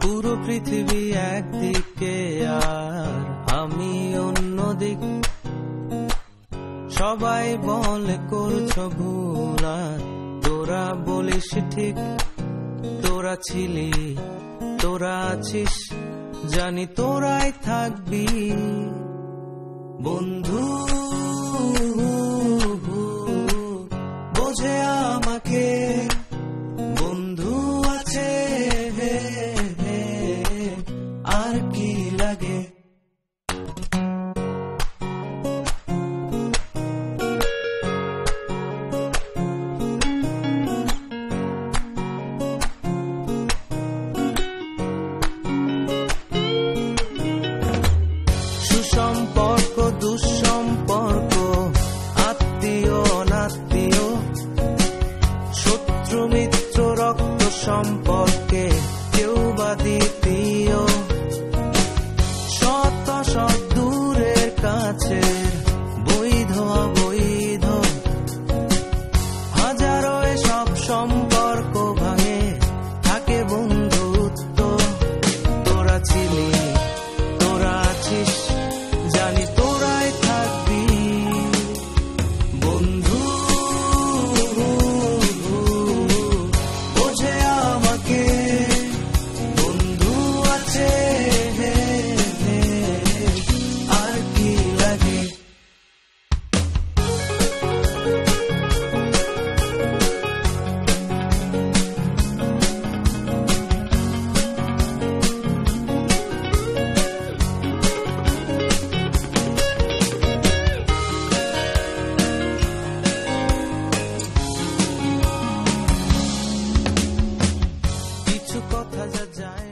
পুরো পৃথিবী একদিকে আর আমি অন্যদিক। সবাই বলে করছো ভুল আর তোরা বলিস ঠিক। তোরা ছিলি, তোরা আছিস, জানি তোরাই থাকবি বন্ধু। বোঝে আমাকে বন্ধু আছে, আর কি লাগে। সুসম্পর্ক দুঃসম্পর্ক, আত্মীয় অনাত্মীয়, শত্রু মিত্র রক্ত সম্পর্কে কেউ বা দ্বিতীয়। শত শত দূরের কাছে, বৈধ অবৈধ, হাজারো এসব সম্পর্ক ভাঙে, থাকে বন্ধুত্ব। তোরা ছিলি, তোরা আছিস, জানি তোরাই থাকবি বন্ধু। বোঝে আমাকে বন্ধু আছে, আর কি লাগে। কিছু কথা যা যায়